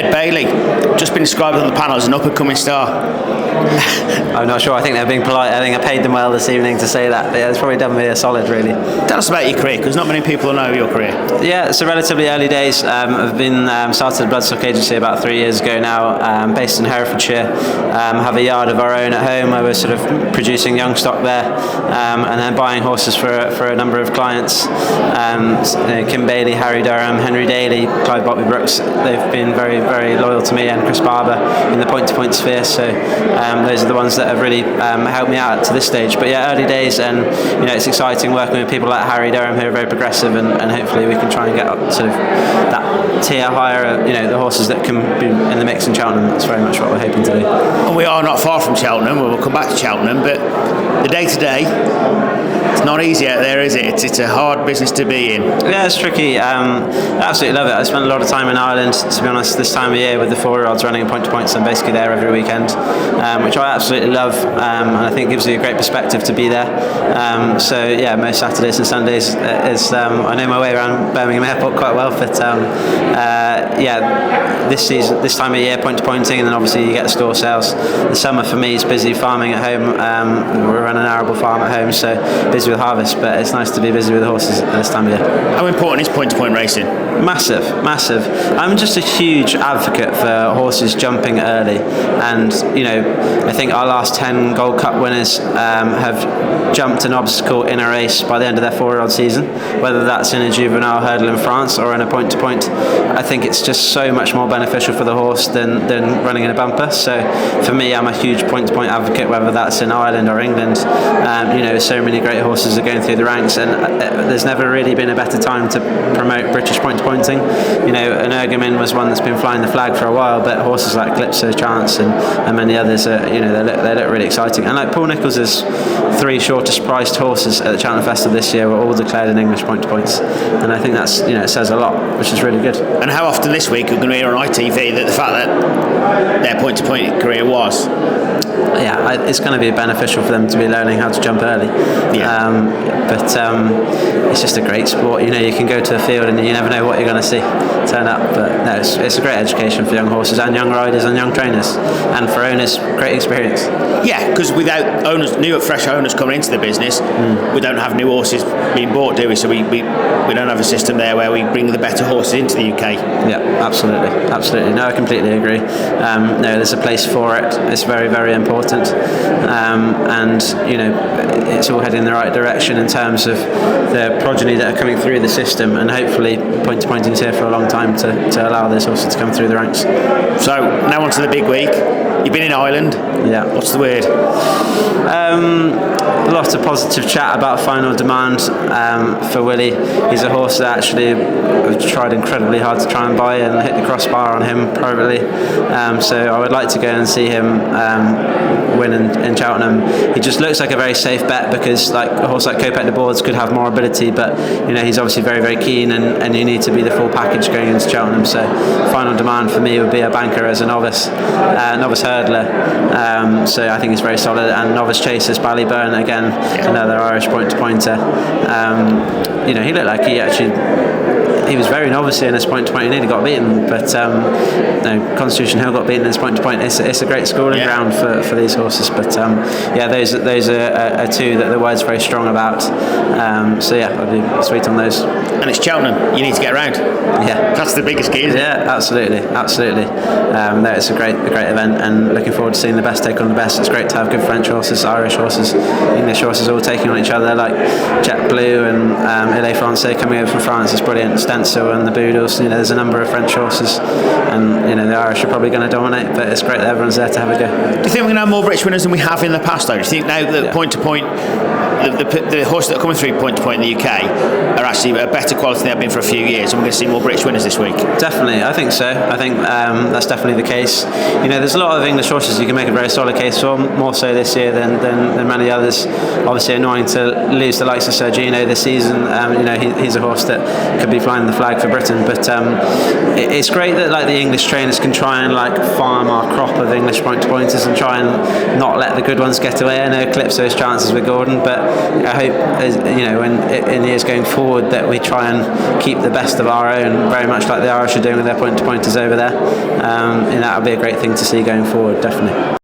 Ed Bailey, just been described on the panel as an up-and-coming star. I'm not sure. I think they're being polite. I think I paid them well this evening to say that. Yeah, it's probably done me a solid, really. Tell us about your career, because not many people know your career. Yeah, so relatively early days. I've been started a Bloodstock agency about 3 years ago now, based in Herefordshire. Have a yard of our own at home where we're sort of producing young stock there, and then buying horses for a number of clients. Kim Bailey, Harry Durham, Henry Daly, Clive Bobby Brooks. They've been very, very loyal to me, and Chris Barber in the point-to-point sphere. So those are the ones that have really helped me out to this stage. But yeah, early days, and it's exciting working with people like Harry Durham who are very progressive, and hopefully we can try and get up sort of that tier higher. The horses that can be in the mix in Cheltenham. That's very much what we're hoping to do. And we are not far from Cheltenham. We'll come back to Cheltenham, but the day-to-day, it's not easy out there, is it? It's a hard business to be in. Yeah, it's tricky. I absolutely love it. I spend a lot of time in Ireland, to be honest, this time of year with the 4-year-olds running point-to-points. I'm basically there every weekend, which I absolutely love, and I think gives you a great perspective to be there. So yeah, most Saturdays and Sundays I know my way around Birmingham Airport quite well, but this time of year point-to-pointing, and then obviously you get the store sales. The summer for me is busy farming at home. We run an arable farm at home, so busy with harvest, but it's nice to be busy with the horses at this time of year. How important is point-to-point racing? Massive. I'm just a huge advocate for horses jumping early, and I think our last 10 Gold Cup winners have jumped an obstacle in a race by the end of their 4-year-old season, whether that's in a juvenile hurdle in France or in a point-to-point. I think it's just so much more beneficial for the horse than running in a bumper. So for me, I'm a huge point-to-point advocate, whether that's in Ireland or England. So many great horses are going through the ranks, and there's never really been a better time to promote British point-to-pointing. An Ergomin was one that's been flying the flag for a while, but horses like Calypso, Chance, and many others, they look really exciting. And like Paul Nichols's 3 shortest priced horses at the Cheltenham Festival this year were all declared in English point-to-points, and I think that's it says a lot, which is really good. And how often this week you're going to hear on ITV that the fact that their point-to-point career was? Yeah, it's going to be beneficial for them to be learning how to jump early. Yeah. But it's just a great sport. You can go to a field and you never know what you're going to see turn up. But no, it's a great education for young horses and young riders and young trainers, and for owners, great experience. Yeah, because without fresh owners coming into the business, we don't have new horses being bought, do we? So we don't have a system there where we bring the better horses into the UK. Yeah, absolutely. No, I completely agree. No, there's a place for it. It's very, very important, and it's all heading in the right direction in terms of the progeny that are coming through the system, and hopefully point-to-pointing's here for a long time to allow those horses to come through the ranks. So now on to the big week. You've been in Ireland. Yeah. What's the word? A lot of positive chat about Final Demand for Willie. He's a horse that actually I've tried incredibly hard to try and buy and hit the crossbar on him privately. So I would like to go and see him win in Cheltenham. He just looks like a very safe bet, because like a horse like Kopek de Boards could have more ability, but he's obviously very, very keen, and you need to be the full package going into Cheltenham. So Final Demand for me would be a banker as a novice hurdler. So I think he's very solid. And novice chasers, Ballyburn again, another Irish point-to-pointer. He looked like he was very novice in his point-to-point. He nearly got beaten, but Constitution Hill got beaten in his point-to-point. It's a great schooling ground for these horses. But those are 2 that the word's very strong about. I'd be sweet on those. And it's Cheltenham. You need to get around. Yeah, that's the biggest key, isn't it? Yeah, absolutely. It's a great event, and looking forward to seeing the best take on the best. It's great to have good French horses, Irish horses, English horses all taking on each other, like Jet Blue and Ile Francais coming over from France. It's brilliant. Stencil and the Boodles. There's a number of French horses, and the Irish are probably going to dominate. But it's great that everyone's there to have a go. Do you think we're going to have more British winners than we have in the past, though? Do you think now that point-to-point, the horses that are coming through point-to-point in the UK are actually a better quality than they've been for a few years, and we're going to see more British winners this week? Definitely, I think so. I think that's definitely the case. There's a lot of English horses you can make a very solid case for, more so this year than many others. Obviously, annoying to lose the likes of Sergino this season. He's a horse that could be flying the flag for Britain, but it's great that the English trainers can try and farm our crop of English point-to-pointers and try and not let the good ones get away. I know Calypso's chances with Gordon, but I hope, in the years going forward, that we try and keep the best of our own, very much like the Irish are doing with their point-to-pointers over there. And that would be a great thing to see going forward, definitely.